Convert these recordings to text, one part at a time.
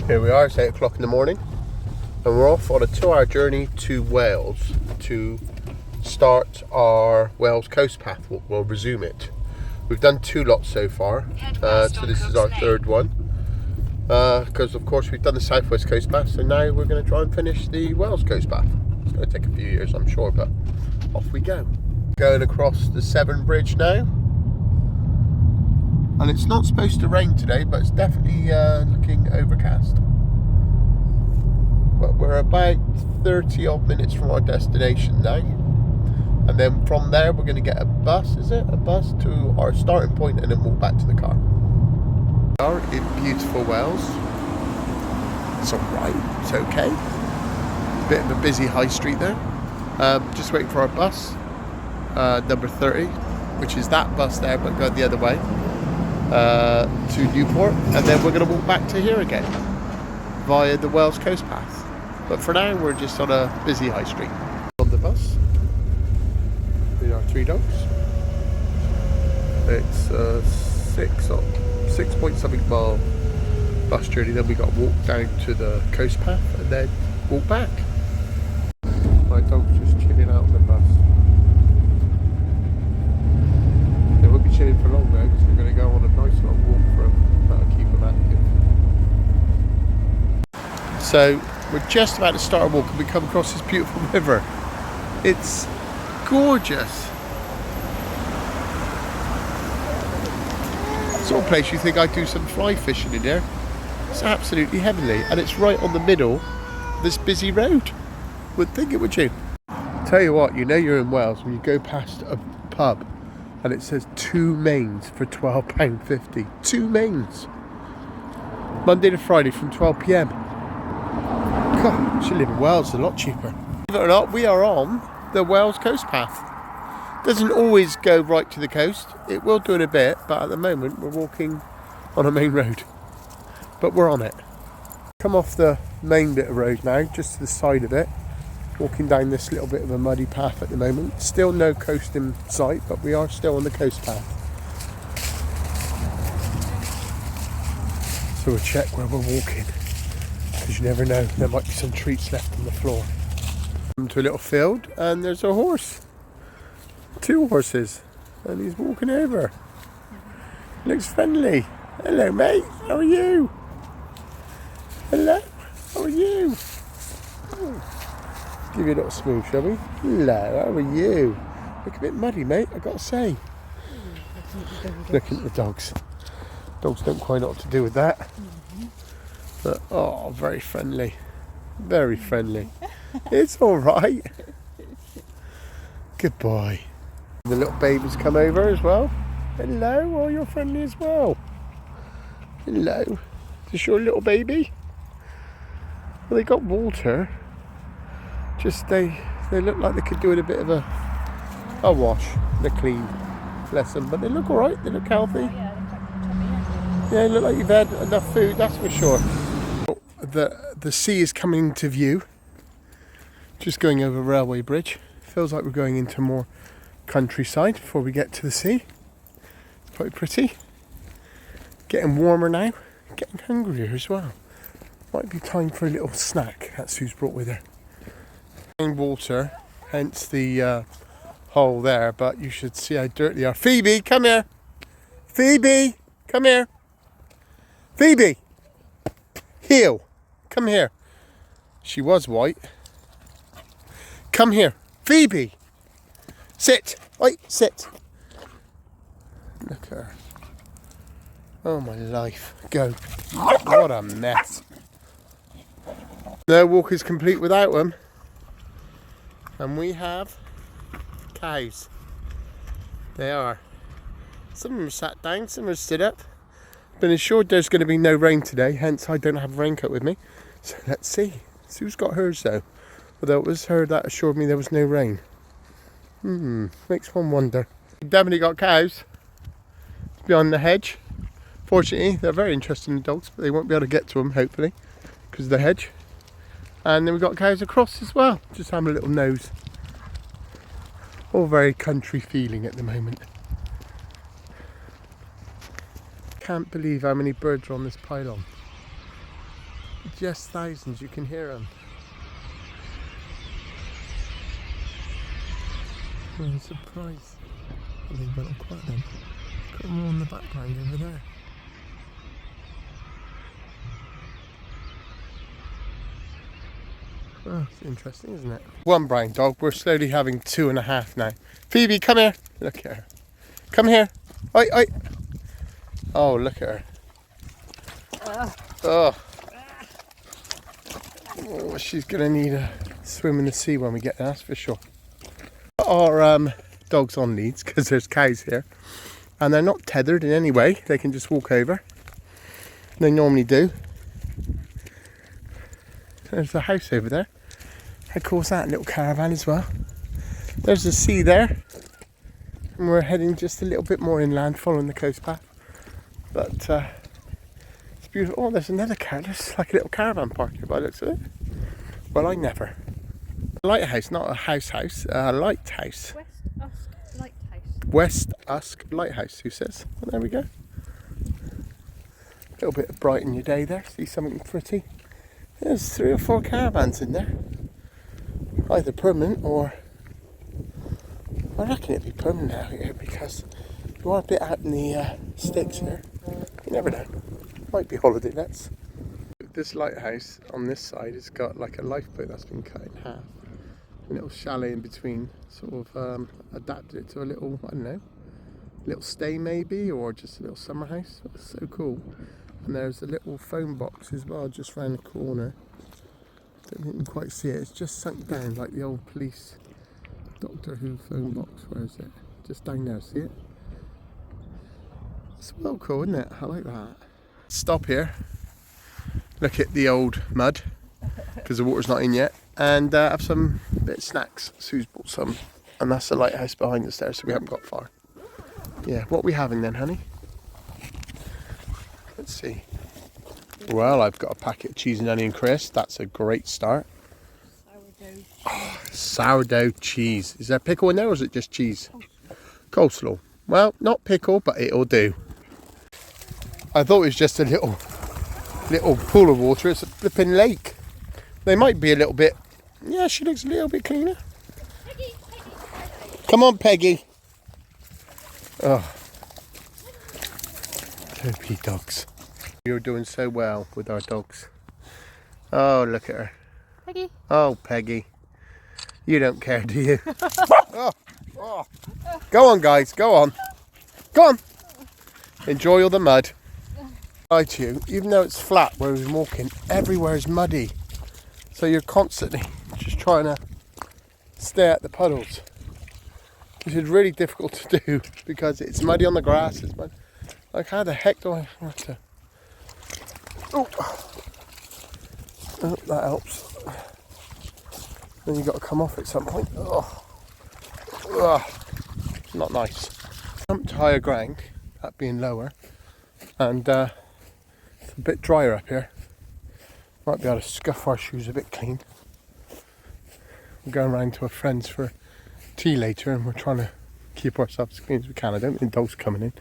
Here we are, it's 8 o'clock in the morning and we're off on a 2-hour journey to Wales to start our Wales Coast Path. We'll resume it. We've done 2 lots so far, so this is our 3rd one because of course we've done the South West Coast Path, so now we're going to try and finish the Wales Coast Path. It's going to take a few years, I'm sure, but off we go. Going across the Severn Bridge now, and it's not supposed to rain today, but it's definitely looking overcast. But we're about 30 odd minutes from our destination now, and then from there we're going to get a bus, a bus to our starting point, and then walk back to the car. We are in beautiful Wales. It's alright, it's okay. Bit of a busy high street there. Just waiting for our bus, number 30, which is that bus there but going the other way to Newport, and then we're going to walk back to here again via the Wales Coast Path. But for now we're just on a busy high street. On the bus with our 3 dogs. It's a 6 point something mile bus journey, then we got to walk down to the coast path and then walk back. My dog's just chilling out on the bus. They won't be chilling for long though, because we're going to go on a nice long walk for them. That'll keep them active. So we're just about to start a walk and we come across this beautiful river. It's gorgeous. Sort of place you think I'd do some fly fishing in there. It's absolutely heavenly, and it's right on the middle of this busy road. Wouldn't think it, would you? Tell you what, you know you're in Wales when you go past a pub and it says 2 mains for £12.50. 2 mains. Monday to Friday from 12 PM. God, should live in Wales, it's a lot cheaper. Believe it or not, we are on the Wales Coast Path. Doesn't always go right to the coast. It will do in a bit, but at the moment we're walking on a main road. But we're on it. Come off the main bit of road now, just to the side of it. Walking down this little bit of a muddy path at the moment. Still no coast in sight, but we are still on the coast path. So we'll check where we're walking, because you never know, there might be some treats left on the floor. Come to a little field and there's a horse. 2 horses, and he's walking over. Looks friendly. Hello mate, how are you? Hello, how are you? Oh. Give you a little smooth, shall we? Hello, how are you? Look a bit muddy mate, I've got to say. Looking at the dogs. Dogs don't quite know what to do with that. But oh, very friendly. Very friendly. It's alright. Good boy. The little babies come over as well. Hello, oh you're friendly as well. Hello. Is this your little baby? Well, they got water. Just they look like they could do it a bit of a wash. They're clean. Bless them. But they look alright, they look healthy. Yeah, they look like you've had enough food, that's for sure. The sea is coming to view. Just going over a railway bridge. Feels like we're going into more countryside before we get to the sea. Quite pretty. Getting warmer now. Getting hungrier as well. Might be time for a little snack. That's who's brought with her. In water, hence the hole there, but you should see how dirty they are. Phoebe, come here. Phoebe, come here. Phoebe, heel, come here. She was white. Come here. Phoebe, sit. Oi, sit. Look at her. Oh my life. Go. What a mess. No walk is complete without them. And we have cows. They are. Some of them are sat down, some are stood up. Been assured there's going to be no rain today, hence I don't have a raincoat with me. So let's see. Sue's got hers though. Although it was her that assured me there was no rain. Makes one wonder. We've definitely got cows beyond the hedge. Fortunately, they're very interesting dogs, but they won't be able to get to them, hopefully, because of the hedge. And then we've got cows across as well. Just having a little nose. All very country feeling at the moment. Can't believe how many birds are on this pylon. Just thousands, you can hear them. I'm surprised. They went all quiet then. Got them all in the background over there. Oh, it's interesting, isn't it? One brown dog, we're slowly having 2.5 now. Phoebe, come here. Look at her. Come here. Oi, oi. Oh, look at her. Oh. Oh, she's going to need a swim in the sea when we get there, that's for sure. Our dogs on leads, because there's cows here. And they're not tethered in any way. They can just walk over. They normally do. There's the house over there. How cool is that? A little caravan as well. There's the sea there. And we're heading just a little bit more inland, following the coast path. But it's beautiful. Oh, there's another car. There's like a little caravan park here by the looks of it. Well, I never. A lighthouse, not a house, a lighthouse. West Usk Lighthouse. West Usk Lighthouse, who says? Well, there we go. A little bit of brighten your day there. See something pretty. There's 3 or 4 caravans in there. Either permanent or... I reckon it'd be permanent out here because you are a bit out in the sticks here. You never know. Might be holiday lets. This lighthouse on this side has got like a lifeboat that's been cut in half. A little chalet in between, sort of adapted it to a little, I don't know, little stay maybe, or just a little summer house. That's so cool. And there's a little phone box as well just round the corner. Don't think you can quite see it. It's just sunk down like the old police Doctor Who phone box. Where is it? Just down there, see it? It's well cool, isn't it? I like that. Stop here. Look at the old mud, because the water's not in yet. And have some bit of snacks. Sue's bought some. And that's the lighthouse behind us there, so we haven't got far. Yeah, what are we having then, honey? Let's see. Well, I've got a packet of cheese and onion crisps. That's a great start. Sourdough. Oh, sourdough cheese. Is there pickle in there, or is it just cheese? Coleslaw. Well, not pickle, but it'll do. I thought it was just a little pool of water. It's a flipping lake. They might be a little bit... Yeah, she looks a little bit cleaner. Peggy. Come on, Peggy. Oh. Dopey dogs. You're doing so well with our dogs. Oh, look at her. Peggy. Oh, Peggy. You don't care, do you? Oh. Oh. Go on, guys. Go on. Go on. Enjoy all the mud. I to you, even though it's flat where we're walking, everywhere is muddy. So you're constantly just trying to stay at the puddles, which is really difficult to do because it's muddy on the grass. It's muddy. Like, how the heck do I have to... Oh, that helps. Then you've got to come off at some point. Oh. Not nice. Jumped to higher ground, that being lower, and it's a bit drier up here. Might be able to scuff our shoes a bit clean. We're going round to a friend's for tea later, and we're trying to keep ourselves as clean as we can. I don't think dogs coming in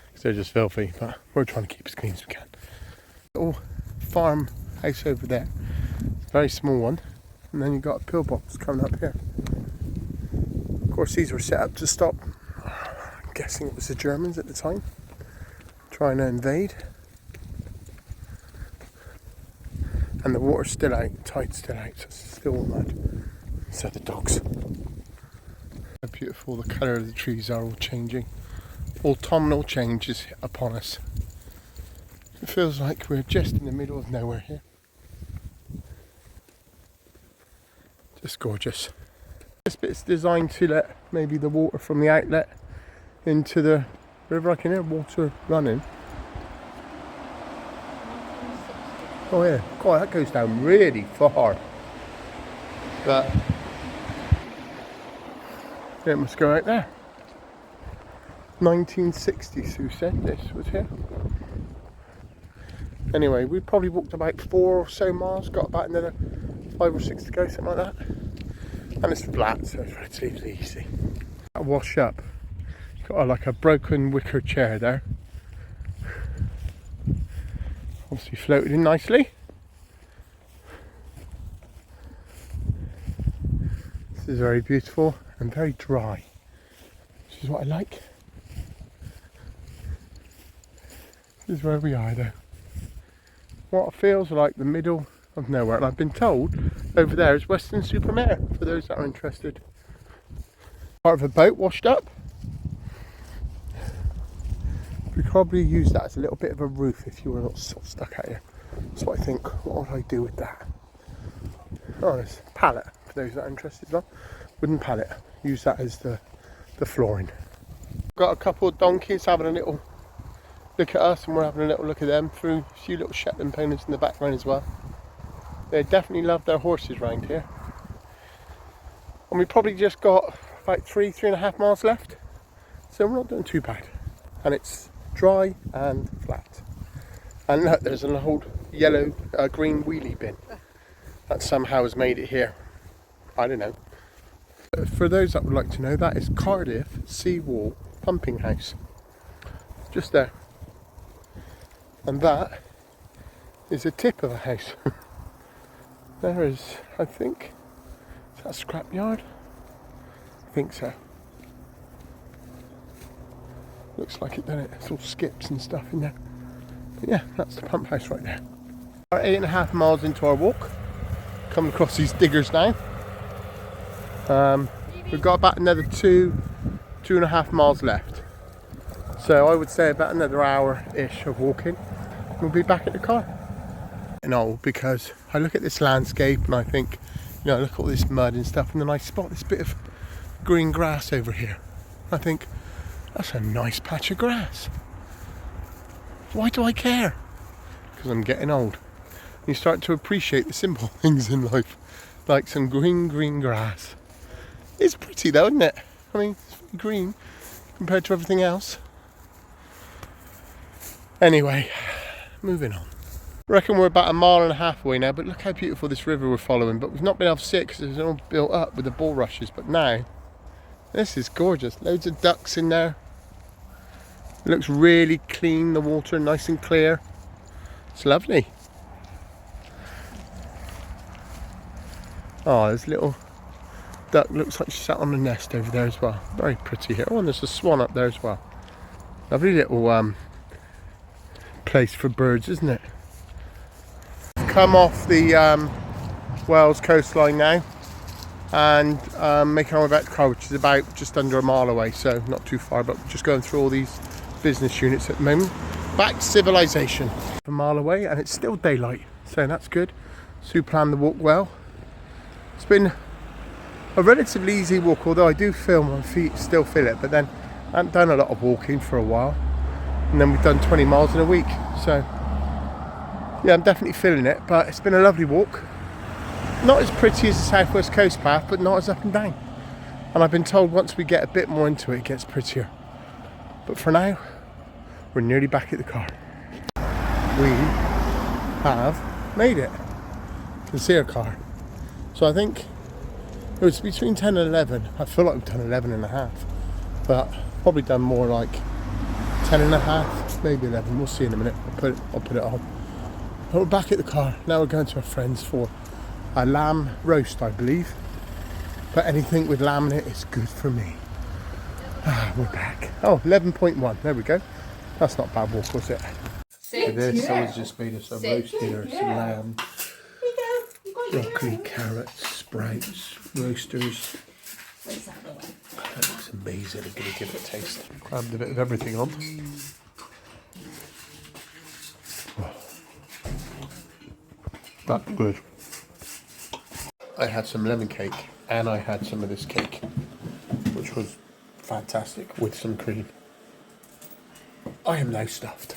because they're just filthy, but we're trying to keep as clean as we can. Little farm house over there, very small one, and then you've got a pillbox coming up here. Of course, these were set up to stop, I'm guessing it was the Germans at the time, trying to invade. And the water's still out, tide's still out, so it's still mud. So the dogs. How beautiful the colour of the trees are all changing. Autumnal change is upon us. It feels like we're just in the middle of nowhere here. Just gorgeous. This bit's designed to let maybe the water from the outlet into the river. I can hear water running. Oh yeah, God, that goes down really far. But it must go out there. 1960, Sue said this was here. Anyway, we probably walked about 4 or so miles, got about another 5 or 6 to go, something like that. And it's flat, so it's relatively easy. That wash up. Got like a broken wicker chair there. Obviously floated in nicely. is very beautiful and very dry, which is what I like. This is where we are though. What feels like the middle of nowhere, and I've been told over there is Weston-super-Mare for those that are interested. Part of a boat washed up. We probably use that as a little bit of a roof if you were not sort of stuck out here. That's what I think. What would I do with that? Oh, it's a pallet for those that are interested. Wooden pallet. Use that as the flooring. Got a couple of donkeys having a little look at us, and we're having a little look at them through a few little Shetland ponies in the background as well. They definitely love their horses round here. And we probably just got about 3.5 miles left. So we're not doing too bad. And it's dry and flat. And look, there's an old yellow, green wheelie bin that somehow has made it here. I don't know. For those that would like to know, that is Cardiff Seawall Pumping House. Just there. And that is a tip of a house. There is, I think, is that a scrap yard? I think so. Looks like it, doesn't it? It's all skips and stuff in there. But yeah, that's the pump house right there. We're 8.5 miles into our walk. Coming across these diggers now. We've got about another 2.5 miles left. So I would say about another hour-ish of walking. We'll be back at the car. And all because I look at this landscape and I think, you know, look at all this mud and stuff, and then I spot this bit of green grass over here. I think, that's a nice patch of grass. Why do I care? Because I'm getting old. You start to appreciate the simple things in life, like some green grass. It's pretty though, isn't it? I mean, it's very green compared to everything else. Anyway, moving on. I reckon we're about 1.5 miles away now, but look how beautiful this river we're following. But we've not been able to see it because it's all built up with the bulrushes. But now, this is gorgeous. Loads of ducks in there. It looks really clean, the water, nice and clear. It's lovely. Oh, there's a little duck, looks like she sat on the nest over there as well. Very pretty here. Oh, and there's a swan up there as well. Lovely little place for birds, isn't it? Come off the Wales coastline now and making our way back to the car, which is about just under 1 mile away, so not too far, but just going through all these business units at the moment. Back to civilization. 1 mile away and it's still daylight, so that's good. Sue planned the walk well. It's been a relatively easy walk, although I do feel my feet still feel it, but then I haven't done a lot of walking for a while, and then we've done 20 miles in a week, so yeah, I'm definitely feeling it. But it's been a lovely walk. Not as pretty as the Southwest Coast path, but not as up and down, and I've been told once we get a bit more into it, it gets prettier. But for now, we're nearly back at the car. We have made it. You can see our car. So I think it was between 10 and 11. I feel like we've done 11.5, but probably done more like 10.5, maybe 11. We'll see in a minute. I'll put it on. But we're back at the car. Now we're going to our friends for a lamb roast, I believe. But anything with lamb in it is good for me. We're back. Oh, 11.1. There we go. That's not a bad walk, was it? Sit. This, someone's just made us a roast here. Some lamb, broccoli, carrots, sprouts, roasters. That looks amazing. I'm going to give it a taste. Crammed a bit of everything on. That's good. I had some lemon cake and I had some of this cake, which was fantastic with some cream. I am now stuffed.